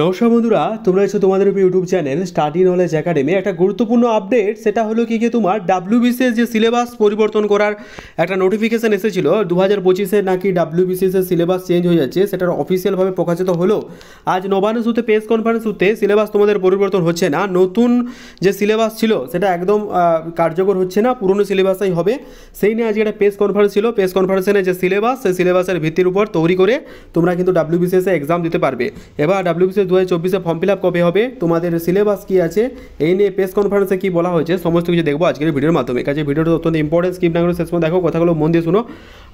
নমস্কার বন্ধুরা, তোমরা এসো তোমাদের YouTube channel study knowledge academy. একটা গুরুত্বপূর্ণ আপডেট, সেটা হলো কি তোমার ডাব্লিউবিসিএস যে সিলেবাস পরিবর্তন করার একটা নোটিফিকেশান এসেছিল 2025-এ নাকি ডাব্লিউবিসিএস এর সিলেবাস চেঞ্জ হয়ে যাচ্ছে, সেটার অফিসিয়ালভাবে প্রকাশিত হলো। আজ নবান্ন সূত্রে প্রেস কনফারেন্স সূত্রে সিলেবাস তোমাদের পরিবর্তন হচ্ছে না, নতুন যে সিলেবাস ছিল সেটা একদম কার্যকর হচ্ছে না, পুরনো সিলেবাসই হবে। সেই নিয়ে আজকে একটা প্রেস কনফারেন্স ছিল। প্রেস কনফারেন্সে যে সিলেবাস, সেই সিলেবাসের ভিত্তির উপর তৈরি করে তোমরা কিন্তু ডাব্লিউবিসিএস এ এক্সাম দিতে পারবে। এবার ডাব্লিউবিসিএস 2024-এ ফর্ম ফিল আপ কবে হবে, তোমাদের সিলেবাস কী আছে, এই নিয়ে প্রেস কনফারেন্সে কী বলা হয়েছে, সমস্ত কিছু দেখবো আজকের ভিডিওর মাধ্যমে। কাজে ভিডিওটা অত্যন্ত ইম্পর্টেন্ট, স্কিপ না করে শেষ পর্যন্ত দেখো, কথাগুলো মন দিয়ে শুনো,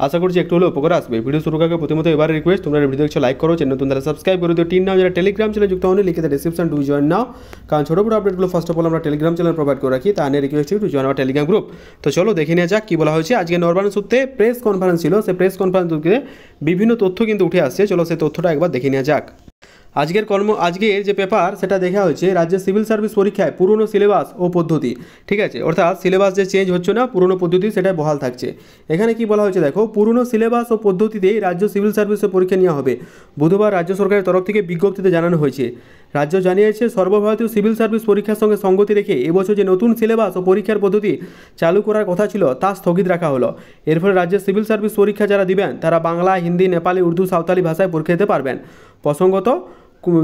আশা করছি একটু হলে উপকার আসবে। ভিডিও শুরু করার প্রথমত এবার রিকোয়েস্ট, তোমরা ভিডিও দেখছো লাইক করো, চ্যানেল নতুন তারা সাবস্ক্রাইব করে দিও। টিন নাও যারা টেলিগ্রাম চ্যানেলে যুক্ত হন, লিখে ডিসক্রিপশন টু জয়েন নাও, কারণ ছোটো বড় আপডেটগুলো ফার্স্ট অফ অল আমরা টেলিগ্রাম চ্যানেল প্রোভাইড করে রাখি, তা নিয়ে রিকোয়েস্ট টু জয়েন আমার টেলিগ্রাম গ্রুপ। তো চলো দেখে নেওয়া যাক কী বলা হয়েছে। আজকে নবান্ন সূত্রে প্রেস কনফারেন্স ছিল, সেই প্রেস কনফারেন্স বিভিন্ন তথ্য কিন্তু উঠে আসছে। চলো সেই তথ্যটা একবার দেখে নেওয়া যাক। আজকের যে পেপার সেটা দেখা হয়েছে রাজ্যের সিভিল সার্ভিস পরীক্ষায় পুরনো সিলেবাস ও পদ্ধতি, ঠিক আছে, অর্থাৎ সিলেবাস যে চেঞ্জ হচ্ছে না, পুরনো পদ্ধতি সেটা বহাল থাকছে। এখানে কি বলা হয়েছে দেখো, পুরনো সিলেবাস ও পদ্ধতিতেই রাজ্য সিভিল সার্ভিসের পরীক্ষা নেওয়া হবে। বুধবার রাজ্য সরকারের তরফ থেকে বিজ্ঞপ্তিতে জানানো হয়েছে, রাজ্য জানিয়েছে সর্বভারতীয় সিভিল সার্ভিস পরীক্ষার সঙ্গে সঙ্গতি রেখে এবছর যে নতুন সিলেবাস ও পরীক্ষার পদ্ধতি চালু করার কথা ছিল তা স্থগিত রাখা হলো। এর ফলে রাজ্যের সিভিল সার্ভিস পরীক্ষা যারা দিবেন তারা বাংলা, হিন্দি, নেপালি, উর্দু, সাঁওতালি ভাষায় পরীক্ষা দিতে পারবেন। প্রসঙ্গত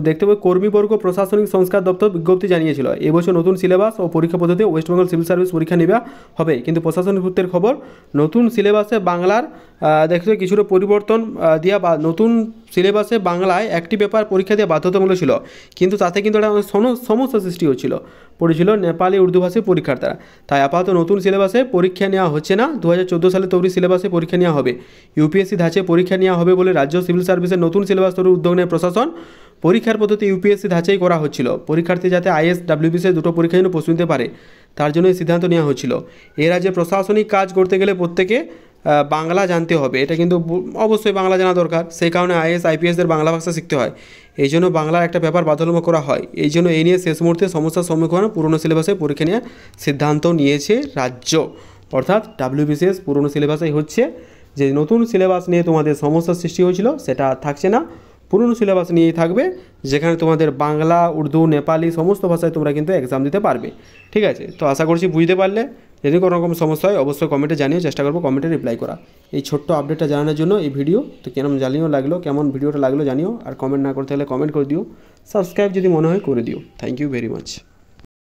দেখতে পাবে কর্মীবর্গ প্রশাসনিক সংস্কার দপ্তর বিজ্ঞপ্তি জানিয়েছিল এবছর নতুন সিলেবাস ও পরীক্ষা পদ্ধতিতে ওয়েস্টবেঙ্গল সিভিল সার্ভিস পরীক্ষা নেওয়া হবে, কিন্তু প্রশাসনিক সূত্রের খবর নতুন সিলেবাসে বাংলার দেখতে কিছুটা পরিবর্তন দেওয়া বা নতুন সিলেবাসে বাংলায় একটি পেপার পরীক্ষা দেওয়া বাধ্যতামূলক ছিল, কিন্তু তাতে কিন্তু একটা সমস্যা সৃষ্টি পড়েছিল নেপালি উর্দু ভাষায় পরীক্ষার্থীরা। তাই আপাতত নতুন সিলেবাসে পরীক্ষা নেওয়া হচ্ছে না, 2014 সালে তৈরি সিলেবাসে পরীক্ষা নেওয়া হবে। ইউপিএসসি ধাঁচে পরীক্ষা নেওয়া হবে বলে রাজ্য সিভিল সার্ভিসের নতুন সিলেবাস তৈরির উদ্যোগ নেয় প্রশাসন। পরীক্ষার পদ্ধতি ইউপিএসসি ধাঁচাই করা হচ্ছিল, পরীক্ষার্থী যাতে আইএস, ডাব্লিউবিসিএস দুটো পরীক্ষার জন্য প্রস্তুতি নিতে পারে, তার জন্য এই সিদ্ধান্ত নেওয়া হচ্ছিল। এর রাজ্যে প্রশাসনিক কাজ করতে গেলে প্রত্যেকে বাংলা জানতে হবে, এটা কিন্তু অবশ্যই বাংলা জানা দরকার। সেই কারণে আইএস, আইপিএসদের বাংলা ভাষা শিখতে হয়, এই জন্য বাংলার একটা ব্যাপার বাধ্যতামূলক করা হয়। এই জন্য এই নিয়ে শেষ মুহূর্তে সমস্যার সম্মুখীন পুরনো সিলেবাসে পরীক্ষা নেওয়ার সিদ্ধান্ত নিয়েছে রাজ্য, অর্থাৎ ডাব্লিউবিসিএস পুরনো সিলেবাসেই হচ্ছে। যে নতুন সিলেবাস নিয়ে তোমাদের সমস্যার সৃষ্টি হয়েছিল সেটা থাকছে না, পুরনো সিলেবাস নিয়েই থাকবে, যেখানে তোমাদের বাংলা, উর্দু, নেপালি সমস্ত ভাষায় তোমরা কিন্তু এক্সাম দিতে পারবে, ঠিক আছে। তো আশা করছি বুঝতে পারলে। যদি কোনো রকম সমস্যা হয় অবশ্যই কমেন্টে জানিও, চেষ্টা করবো কমেন্টে রিপ্লাই করা। এই ছোট্ট আপডেটটা জানানোর জন্য এই ভিডিও, তো কেমন জানিও লাগলো, কেমন ভিডিওটা লাগলো জানিও, আর কমেন্ট না করতে হলে কমেন্ট করে দিও, সাবস্ক্রাইব যদি মনে হয় করে দিও। Thank you very much.